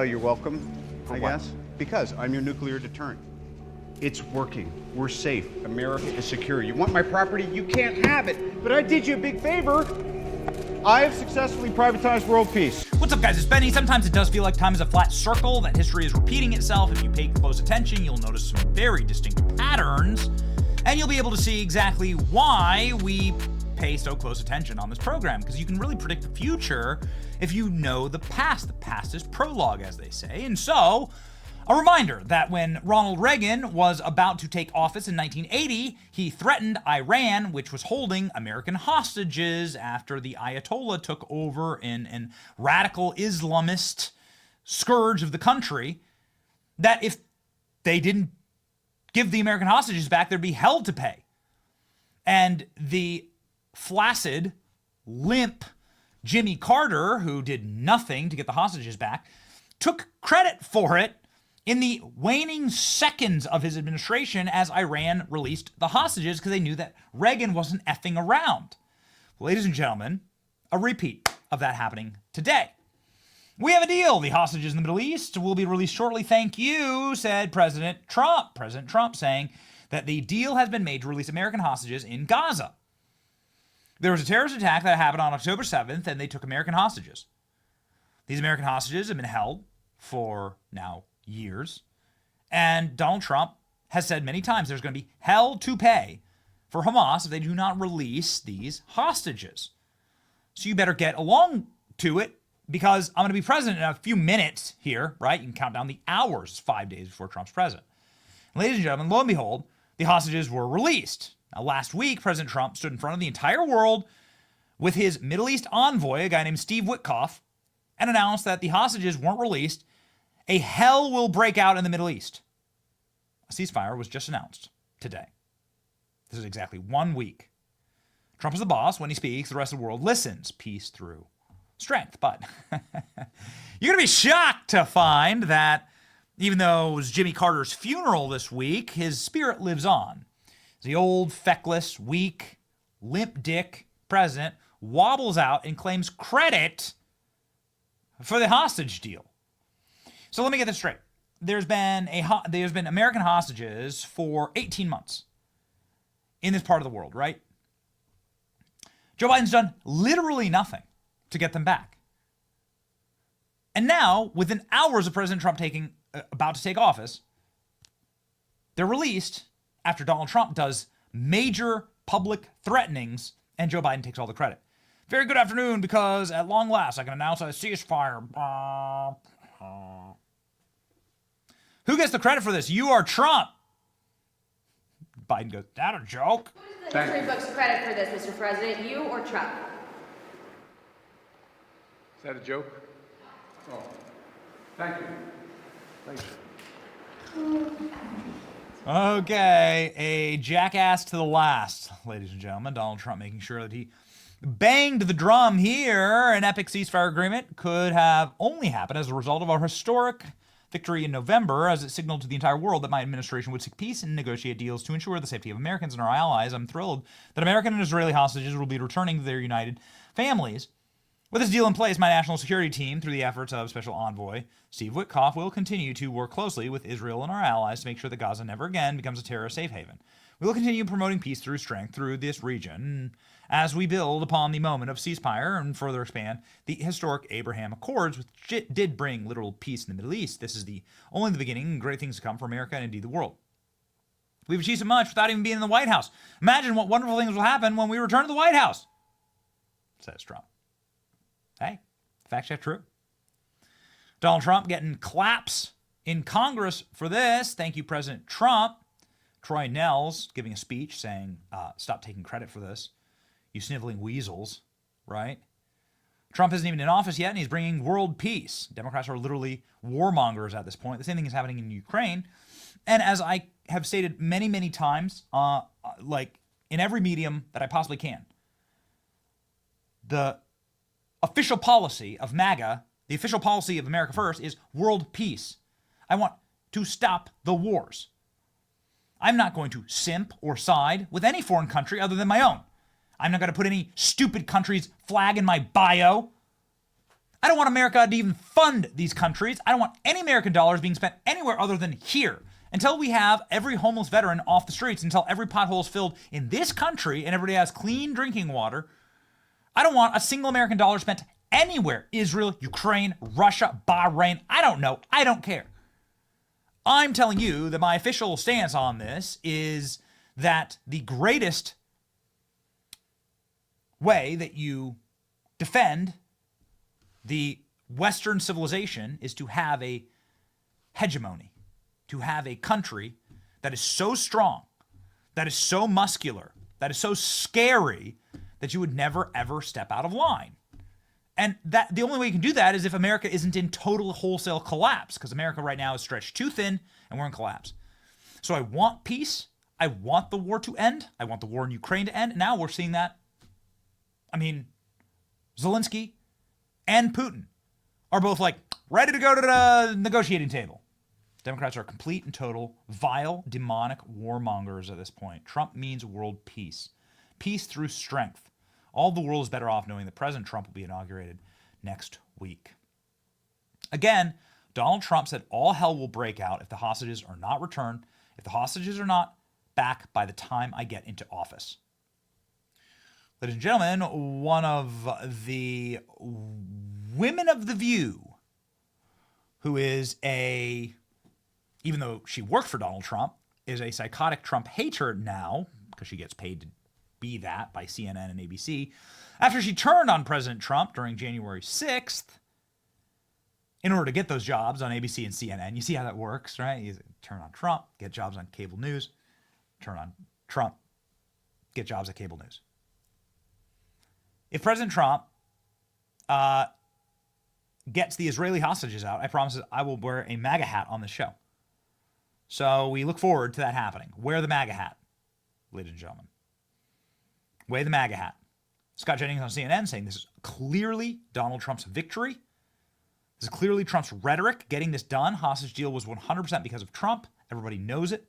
You're welcome, For I what? guess. Because I'm your nuclear deterrent. It's working. We're safe. America is secure. You want my property? You can't have it. But I did you a big favor. I have successfully privatized world peace. What's up, guys? It's Benny. Sometimes it does feel like time is a flat circle, that history is repeating itself. If you pay close attention, you'll notice some very distinct patterns, and you'll be able to see exactly why we pay so close attention on this program, because you can really predict the future if you know the past. The past is prologue, as they say. And so, a reminder that when Ronald Reagan was about to take office in 1980, he threatened Iran, which was holding American hostages after the Ayatollah took over in radical Islamist scourge of the country, that if they didn't give the American hostages back, there'd be hell to pay. And the flaccid, limp Jimmy Carter, who did nothing to get the hostages back, took credit for it in the waning seconds of his administration as Iran released the hostages, because they knew that Reagan wasn't effing around. Ladies and gentlemen, a repeat of that happening today. We have a deal. The hostages in the Middle East will be released shortly. Thank you, said President Trump. President Trump saying that the deal has been made to release American hostages in Gaza. There was a terrorist attack that happened on October 7th, and they took American hostages. These American hostages have been held for now years, and Donald Trump has said many times there's going to be hell to pay for Hamas if they do not release these hostages. So you better get along to it, because I'm going to be president in a few minutes here, right? You can count down the hours. It's 5 days before Trump's president. Ladies and gentlemen, lo and behold, the hostages were released. Now, last week, President Trump stood in front of the entire world with his Middle East envoy, a guy named Steve Witkoff, and announced that the hostages weren't released. A hell will break out in the Middle East. A ceasefire was just announced today. This is exactly 1 week. Trump is the boss. When he speaks, the rest of the world listens. Peace through strength. But you're going to be shocked to find that even though it was Jimmy Carter's funeral this week, his spirit lives on. The old, feckless, weak, limp dick president wobbles out and claims credit for the hostage deal. So let me get this straight. There's been American hostages for 18 months in this part of the world, right? Joe Biden's done literally nothing to get them back. And now, within hours of President Trump about to take office, they're released after Donald Trump does major public threatenings and Joe Biden takes all the credit. Very good afternoon, because at long last I can announce a ceasefire. Who gets the credit for this? You or Trump? Biden goes, that a joke? Who does the history books credit for this, Mr. President? You or Trump? Is that a joke? Oh, thank you. Thanks. Okay, a jackass to the last, ladies and gentlemen. Donald Trump making sure that he banged the drum here. An epic ceasefire agreement could have only happened as a result of our historic victory in November, as it signaled to the entire world that my administration would seek peace and negotiate deals to ensure the safety of Americans and our allies. I'm thrilled that American and Israeli hostages will be returning to their united families. With this deal in place, my national security team, through the efforts of Special Envoy Steve Witkoff, will continue to work closely with Israel and our allies to make sure that Gaza never again becomes a terrorist safe haven. We will continue promoting peace through strength through this region as we build upon the moment of ceasefire and further expand the historic Abraham Accords, which did bring literal peace in the Middle East. This is only the beginning, and great things to come for America and indeed the world. We've achieved so much without even being in the White House. Imagine what wonderful things will happen when we return to the White House, says Trump. Hey, fact check true. Donald Trump getting claps in Congress for this. Thank you, President Trump. Troy Nels giving a speech saying, stop taking credit for this, you sniveling weasels, right? Trump isn't even in office yet, and he's bringing world peace. Democrats are literally warmongers at this point. The same thing is happening in Ukraine. And as I have stated many, many times, like in every medium that I possibly can, the official policy of MAGA, the official policy of America First, is world peace. I want to stop the wars. I'm not going to simp or side with any foreign country other than my own. I'm not going to put any stupid country's flag in my bio. I don't want America to even fund these countries. I don't want any American dollars being spent anywhere other than here. Until we have every homeless veteran off the streets, until every pothole is filled in this country and everybody has clean drinking water, I don't want a single American dollar spent anywhere. Israel, Ukraine, Russia, Bahrain, I don't know. I don't care. I'm telling you that my official stance on this is that the greatest way that you defend the Western civilization is to have a hegemony, to have a country that is so strong, that is so muscular, that is so scary that you would never, ever step out of line. And that the only way you can do that is if America isn't in total wholesale collapse, because America right now is stretched too thin and we're in collapse. So I want peace. I want the war to end. I want the war in Ukraine to end. Now we're seeing that. I mean, Zelensky and Putin are both like ready to go to the negotiating table. Democrats are complete and total, vile, demonic warmongers at this point. Trump means world peace. Peace through strength. All the world is better off knowing that President Trump will be inaugurated next week. Again, Donald Trump said all hell will break out if the hostages are not returned, if the hostages are not back by the time I get into office. Ladies and gentlemen, one of the women of The View, who is even though she worked for Donald Trump, is a psychotic Trump hater now, because she gets paid to be that by CNN and ABC, after she turned on President Trump during January 6th, in order to get those jobs on ABC and CNN. You see how that works, right? You turn on Trump, get jobs on cable news. Turn on Trump, get jobs at cable news. If President Trump gets the Israeli hostages out, I promise I will wear a MAGA hat on this show. So we look forward to that happening. Wear the MAGA hat, ladies and gentlemen. Wear the MAGA hat. Scott Jennings on CNN saying this is clearly Donald Trump's victory. This is clearly Trump's rhetoric getting this done. Hostage deal was 100% because of Trump. Everybody knows it.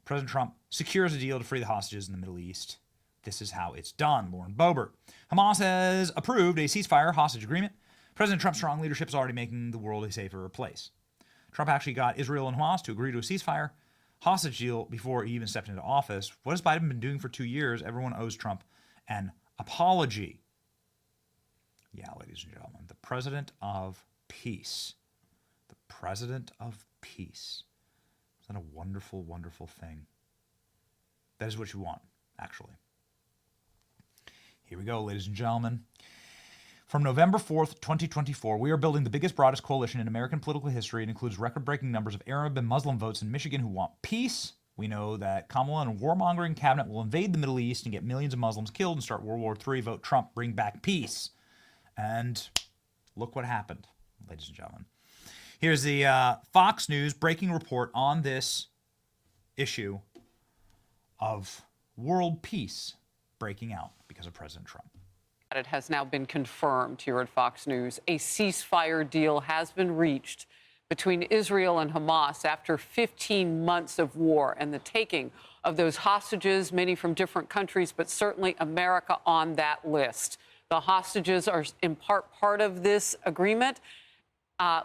President Trump secures a deal to free the hostages in the Middle East. This is how it's done. Lauren Boebert. Hamas has approved a ceasefire hostage agreement. President Trump's strong leadership is already making the world a safer place. Trump actually got Israel and Hamas to agree to a ceasefire hostage deal before he even stepped into office. What has Biden been doing for 2 years? Everyone owes Trump an apology. Yeah, ladies and gentlemen, the president of peace. The president of peace. Isn't that a wonderful, wonderful thing? That is what you want, actually. Here we go, ladies and gentlemen. From November 4th, 2024, we are building the biggest, broadest coalition in American political history. It includes record-breaking numbers of Arab and Muslim votes in Michigan who want peace. We know that Kamala and a warmongering cabinet will invade the Middle East and get millions of Muslims killed and start World War III. Vote Trump, bring back peace. And look what happened, ladies and gentlemen. Here's the Fox News breaking report on this issue of world peace breaking out because of President Trump. It has now been confirmed here at Fox News. A ceasefire deal has been reached between Israel and Hamas after 15 months of war and the taking of those hostages, many from different countries, but certainly America on that list. The hostages are in part of this agreement.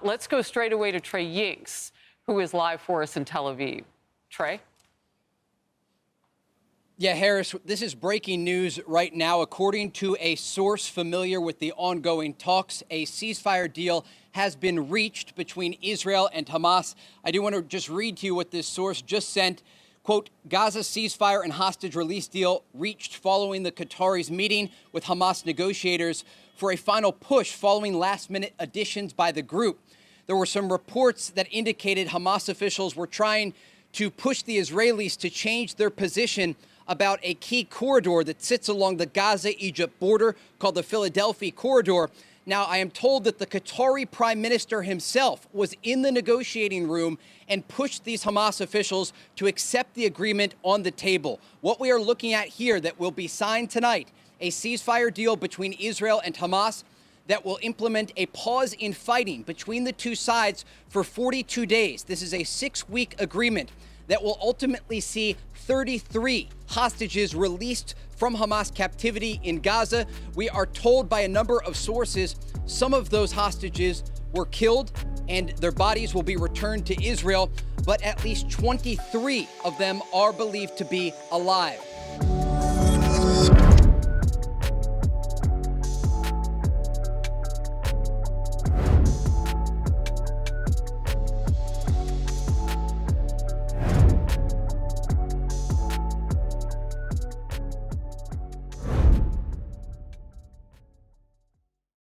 Let's go straight away to Trey Yinks, who is live for us in Tel Aviv. Trey? Yeah, Harris, this is breaking news right now. According to a source familiar with the ongoing talks, a ceasefire deal has been reached between Israel and Hamas. I do want to just read to you what this source just sent. Quote, Gaza ceasefire and hostage release deal reached following the Qataris meeting with Hamas negotiators for a final push following last-minute additions by the group. There were some reports that indicated Hamas officials were trying to push the Israelis to change their position about a key corridor that sits along the Gaza-Egypt border called the Philadelphia Corridor. Now, I am told that the Qatari Prime Minister himself was in the negotiating room and pushed these Hamas officials to accept the agreement on the table. What we are looking at here that will be signed tonight, a ceasefire deal between Israel and Hamas that will implement a pause in fighting between the two sides for 42 days. This is a 6-week agreement that will ultimately see 33 hostages released from Hamas captivity in Gaza. We are told by a number of sources some of those hostages were killed and their bodies will be returned to Israel, but at least 23 of them are believed to be alive.